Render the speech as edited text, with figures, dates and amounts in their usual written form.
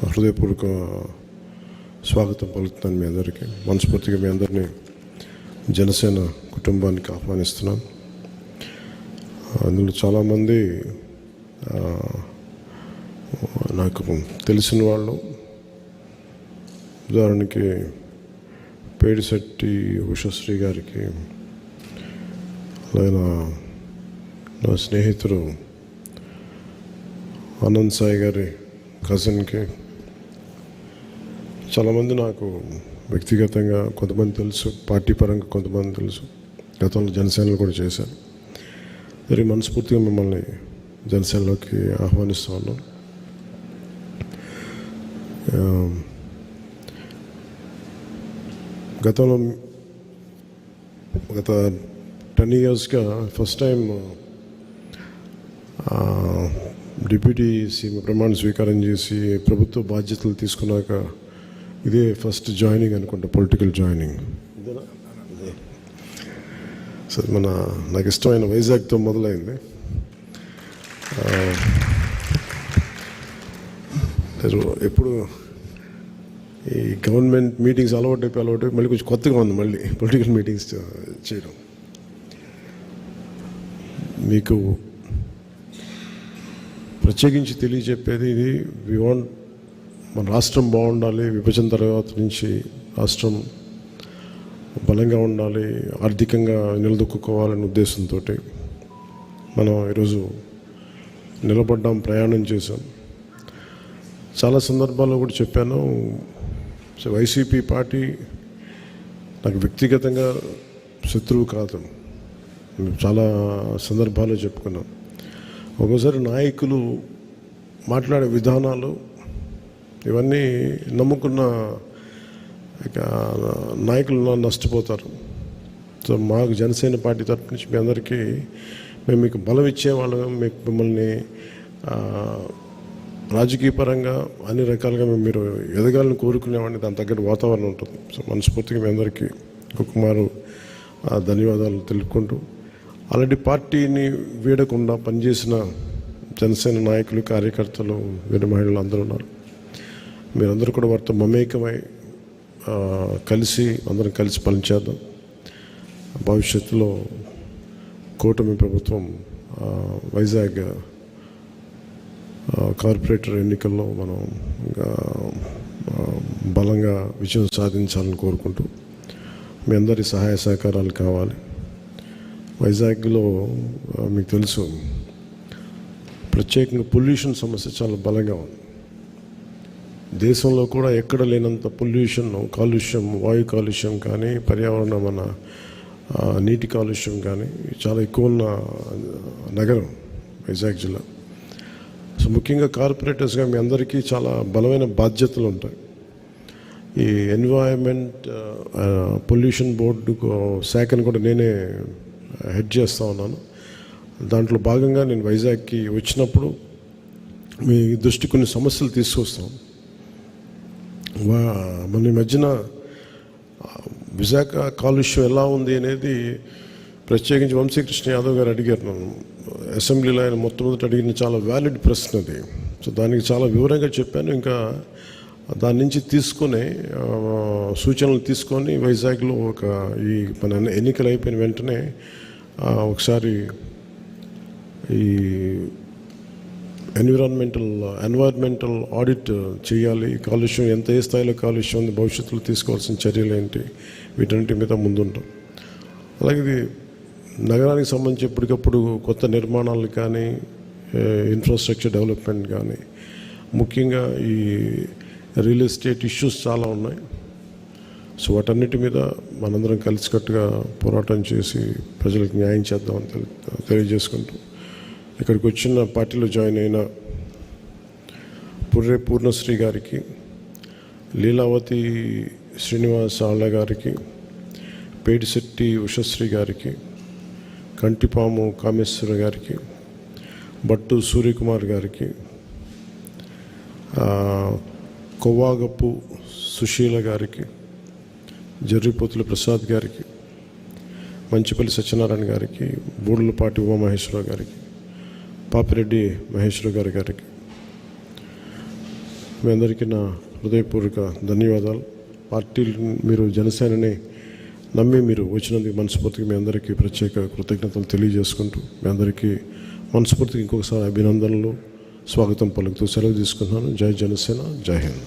హృదయపూర్వక స్వాగతం పలుకుతున్నాను. మీ అందరికీ మనస్ఫూర్తిగా మీ అందరినీ జనసేన కుటుంబానికి ఆహ్వానిస్తున్నాను. అందులో చాలామంది నాకు తెలిసిన వాళ్ళు, ఉదాహరణకి పేడిశెట్టి ఉషశ్రీ గారికి, అలాగే నా స్నేహితుడు ఆనంద్ సాయి గారి కజిన్కి, చాలామంది నాకు వ్యక్తిగతంగా కొంతమంది తెలుసు, పార్టీ పరంగా కొంతమంది తెలుసు, గతంలో జనసేనలో కూడా చేశాను. మరి మనస్ఫూర్తిగా మిమ్మల్ని జనసేనలోకి ఆహ్వానిస్తూ ఉన్నాం. గతంలో గత 10 yearsగా ఫస్ట్ టైం డిప్యూటీ సీఎం ప్రమాణ స్వీకారం చేసి ప్రభుత్వ బాధ్యతలు తీసుకున్నాక ఇదే ఫస్ట్ జాయినింగ్ అనుకుంటా, పొలిటికల్ జాయినింగ్. సరే, నాకు ఇష్టమైన వైజాగ్తో మొదలైంది. ఎప్పుడు ఈ గవర్నమెంట్ మీటింగ్స్ అలవాటు మళ్ళీ కొంచెం కొత్తగా ఉంది మళ్ళీ పొలిటికల్ మీటింగ్స్ చేయడం. మీకు ప్రత్యేకించి తెలియజెప్పేది ఇది, మన రాష్ట్రం బాగుండాలి, విభజన తర్వాత నుంచి రాష్ట్రం బలంగా ఉండాలి, ఆర్థికంగా నిలదొక్కుకోవాలనే ఉద్దేశంతో మనం ఈరోజు నిలబడ్డాం, ప్రయాణం చేశాం. చాలా సందర్భాల్లో కూడా చెప్పాను, వైసీపీ పార్టీ నాకు వ్యక్తిగతంగా శత్రువు కాదు. చాలా సందర్భాల్లో చెప్పుకున్నాం. ఒక్కోసారి నాయకులు మాట్లాడే విధానాలు ఇవన్నీ నమ్ముకున్న నాయకులు నష్టపోతారు. సో మాకు జనసేన పార్టీ తరఫు నుంచి మీ అందరికీ మేము మీకు బలం ఇచ్చేవాళ్ళం, మిమ్మల్ని రాజకీయ పరంగా అన్ని రకాలుగా మీరు ఎదగాలని కోరుకునేవాడిని. దాని తగ్గట్టు వాతావరణం ఉంటుంది. సో మనస్ఫూర్తిగా మీ అందరికీ ఒక్కమారు ధన్యవాదాలు తెలుపుకుంటూ, ఆల్రెడీ పార్టీని వీడకుండా పనిచేసిన జనసేన నాయకులు, కార్యకర్తలు, వీర మహిళలు అందరూ ఉన్నారు. మీరందరూ కూడా వారితో మమేకమై అందరం కలిసి పనిచేద్దాం. భవిష్యత్తులో కూటమి ప్రభుత్వం వైజాగ్ కార్పొరేటర్ ఎన్నికల్లో మనం బలంగా విజయం సాధించాలని కోరుకుంటూ, మీ అందరి సహాయ సహకారాలు కావాలి. వైజాగ్లో మీకు తెలుసు, ప్రత్యేకంగా పొల్యూషన్ సమస్య చాలా బలంగా ఉంది. దేశంలో కూడా ఎక్కడ లేనంత పొల్యూషన్, కాలుష్యం, వాయు కాలుష్యం కానీ, పర్యావరణ నీటి కాలుష్యం కానీ చాలా ఎక్కువ ఉన్న నగరం వైజాగ్ జిల్లా. సో ముఖ్యంగా కార్పొరేటర్స్గా మీ అందరికీ చాలా బలమైన బాధ్యతలు ఉంటాయి. ఈ ఎన్వైరన్మెంట్ పొల్యూషన్ బోర్డు శాఖను కూడా నేనే హెడ్ చేస్తూ ఉన్నాను. దాంట్లో భాగంగా నేను వైజాగ్కి వచ్చినప్పుడు మీ దృష్టి కొన్ని సమస్యలు తీసుకొస్తాం. మన మధ్యన విశాఖ కాలుష్యం ఎలా ఉంది అనేది ప్రత్యేకించి వంశీకృష్ణ యాదవ్ గారు అడిగారు నన్ను అసెంబ్లీలో. ఆయన మొట్టమొదటి అడిగిన చాలా వ్యాలిడ్ ప్రశ్న అది. సో దానికి చాలా వివరంగా చెప్పాను. ఇంకా దాని నుంచి తీసుకొని సూచనలు తీసుకొని వైజాగ్లో ఈ మన ఎన్నికలు అయిపోయిన వెంటనే ఒకసారి ఈ ఎన్వైర్మెంటల్ ఆడిట్ చేయాలి. కాలుష్యం ఏ స్థాయిలో కాలుష్యం ఉంది, భవిష్యత్తులో తీసుకోవాల్సిన చర్యలు ఏంటి, వీటన్నిటి మీద ముందుంటాం. అలాగే ఇది నగరానికి సంబంధించి ఎప్పటికప్పుడు కొత్త నిర్మాణాలు కానీ, ఇన్ఫ్రాస్ట్రక్చర్ డెవలప్మెంట్ కానీ, ముఖ్యంగా ఈ రియల్ ఎస్టేట్ ఇష్యూస్ చాలా ఉన్నాయి. సో వాటన్నిటి మీద మనందరం కలిసికట్టుగా పోరాటం చేసి ప్రజలకు న్యాయం చేద్దామని తెలియజేసుకుంటూ, ఇక్కడికి వచ్చిన పార్టీలో జాయిన్ అయిన పుర్రె పూర్ణశ్రీ గారికి, లీలావతి శ్రీనివాస్ ఆళ్ళ గారికి, పేడిశెట్టి ఉషశ్రీ గారికి, కంటిపాము కామేశ్వర గారికి, భట్టు సూర్యకుమార్ గారికి, కొవ్వాగప్పు సుశీల గారికి, జర్రిపోతుల ప్రసాద్ గారికి, మంచిపల్లి సత్యనారాయణ గారికి, బూడులపాటి ఉమామహేశ్వరరావు గారికి, పాపిరెడ్డి మహేశ్వర గారికి, మీ అందరికీ నా హృదయపూర్వక ధన్యవాదాలు. పార్టీలు మీరు జనసేనని నమ్మి మీరు వచ్చినందుకు మనస్ఫూర్తిగా మీ అందరికీ ప్రత్యేక కృతజ్ఞతలు తెలియజేసుకుంటూ మీ అందరికీ మనస్ఫూర్తిగా ఇంకొకసారి అభినందనలు, స్వాగతం పలుకుతూ సెలవు తీసుకుంటున్నాను. జై జనసేన, జై హింద్.